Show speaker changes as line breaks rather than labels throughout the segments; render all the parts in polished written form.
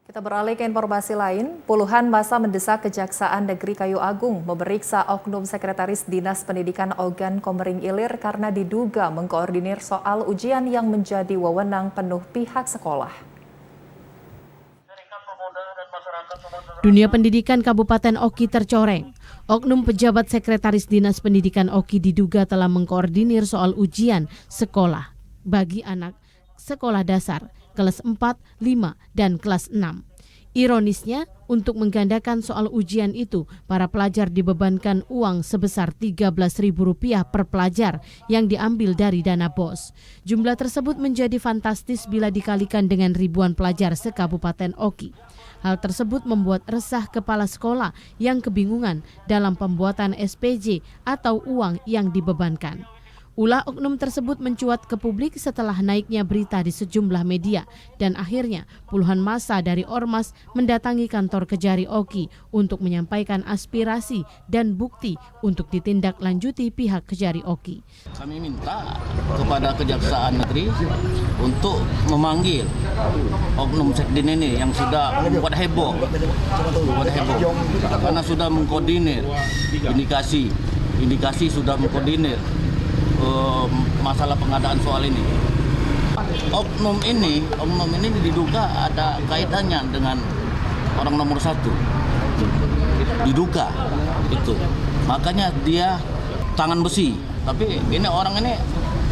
Kita beralih ke informasi lain, puluhan massa mendesak Kejaksaan Negeri Kayu Agung memeriksa oknum Sekretaris Dinas Pendidikan Ogan Komering Ilir karena diduga mengkoordinir soal ujian yang menjadi wewenang penuh pihak sekolah.
Dunia pendidikan Kabupaten Oki tercoreng. Oknum pejabat Sekretaris Dinas Pendidikan Oki diduga telah mengkoordinir soal ujian sekolah bagi anak sekolah dasar kelas 4, 5, dan kelas 6. Ironisnya, untuk menggandakan soal ujian itu, para pelajar dibebankan uang sebesar Rp13.000 per pelajar yang diambil dari dana BOS. Jumlah tersebut menjadi fantastis bila dikalikan dengan ribuan pelajar se-Kabupaten Oki. Hal tersebut membuat resah kepala sekolah yang kebingungan dalam pembuatan SPJ atau uang yang dibebankan. Ulah oknum tersebut mencuat ke publik setelah naiknya berita di sejumlah media dan akhirnya puluhan massa dari Ormas mendatangi kantor Kejari Oki untuk menyampaikan aspirasi dan bukti untuk ditindaklanjuti pihak Kejari Oki.
Kami minta kepada Kejaksaan Negeri untuk memanggil oknum Sekdin ini yang sudah membuat heboh karena sudah mengkoordinir indikasi sudah mengkoordinir masalah pengadaan soal ini. Oknum ini diduga ada kaitannya dengan orang nomor 1. Diduga itu. Makanya dia tangan besi. Tapi ini orang ini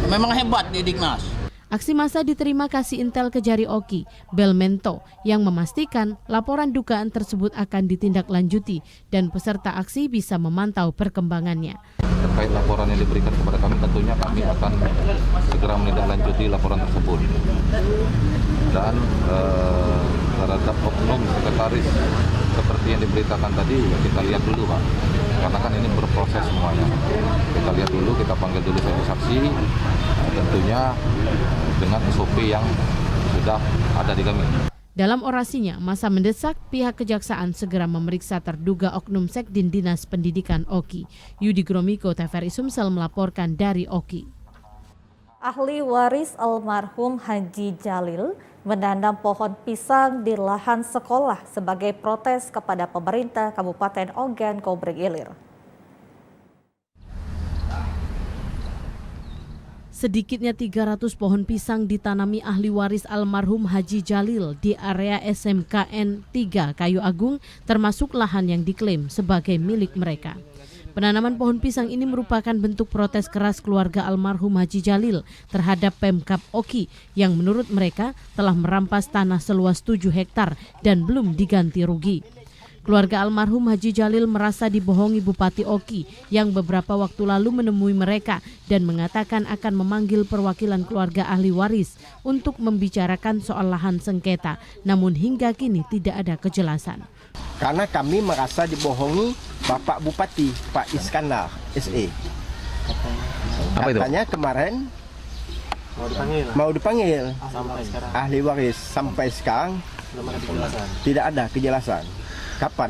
memang hebat di Dignas.
Aksi massa diterima Kasih Intel Kejari Oki, Belmento, yang memastikan laporan dugaan tersebut akan ditindaklanjuti dan peserta aksi bisa memantau perkembangannya.
Terkait laporan yang diberikan kepada kami, tentunya kami akan segera menindaklanjuti laporan tersebut. Dan terhadap oknum sekretaris seperti yang diberitakan tadi, kita lihat dulu Pak. Karena kan ini berproses semuanya. Kita lihat dulu, kita panggil dulu saksi, tentunya dengan SOP yang sudah ada di kami.
Dalam orasinya, massa mendesak pihak kejaksaan segera memeriksa terduga oknum Sekdin Dinas Pendidikan Oki. Yudi Gromiko, TVRI Sumsel melaporkan dari Oki.
Ahli waris almarhum Haji Jalil menanam pohon pisang di lahan sekolah sebagai protes kepada pemerintah Kabupaten Ogan Komering Ilir.
Sedikitnya 300 pohon pisang ditanami ahli waris almarhum Haji Jalil di area SMKN 3 Kayu Agung, termasuk lahan yang diklaim sebagai milik mereka. Penanaman pohon pisang ini merupakan bentuk protes keras keluarga almarhum Haji Jalil terhadap Pemkab Oki yang menurut mereka telah merampas tanah seluas 7 hektar dan belum diganti rugi. Keluarga almarhum Haji Jalil merasa dibohongi Bupati Oki yang beberapa waktu lalu menemui mereka dan mengatakan akan memanggil perwakilan keluarga ahli waris untuk membicarakan soal lahan sengketa, namun hingga kini tidak ada kejelasan.
Karena kami merasa dibohongi Bapak Bupati, Pak Iskandar, SE. Katanya kemarin mau dipanggil ahli waris, sampai sekarang tidak ada kejelasan. Kapan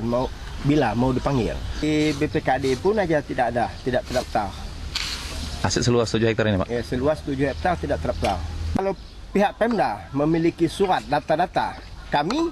bila mau dipanggil? Di BPKD pun aja tidak terdaftar.
Aset seluas 7 hektar ini Pak?
Ya, seluas 7 hektar tidak terdaftar. Kalau pihak Pemda memiliki surat data-data, kami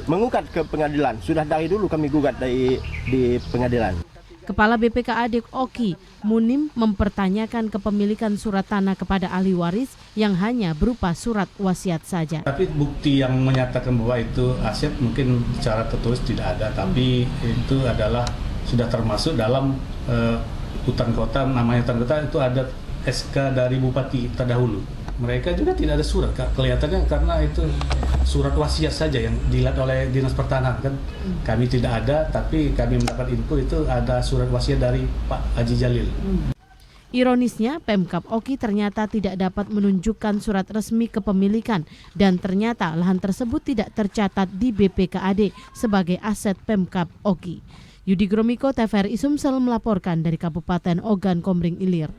mengugat ke pengadilan. Sudah dari dulu kami gugat di pengadilan.
Kepala BPKAD Oki, Munim, mempertanyakan kepemilikan surat tanah kepada ahli waris yang hanya berupa surat wasiat saja.
Tapi bukti yang menyatakan bahwa itu aset mungkin secara tertulis tidak ada, tapi itu adalah sudah termasuk dalam hutan kota, namanya hutan kota itu ada SK dari Bupati terdahulu. Mereka juga tidak ada surat, kelihatannya karena itu surat wasiat saja yang dilihat oleh Dinas Pertanahan kan. Kami tidak ada, tapi kami mendapat info itu ada surat wasiat dari Pak Haji Jalil.
Ironisnya, Pemkab Oki ternyata tidak dapat menunjukkan surat resmi kepemilikan dan ternyata lahan tersebut tidak tercatat di BPKAD sebagai aset Pemkab Oki. Yudi Gromiko, TVRI Sumsel melaporkan dari Kabupaten Ogan Komering Ilir.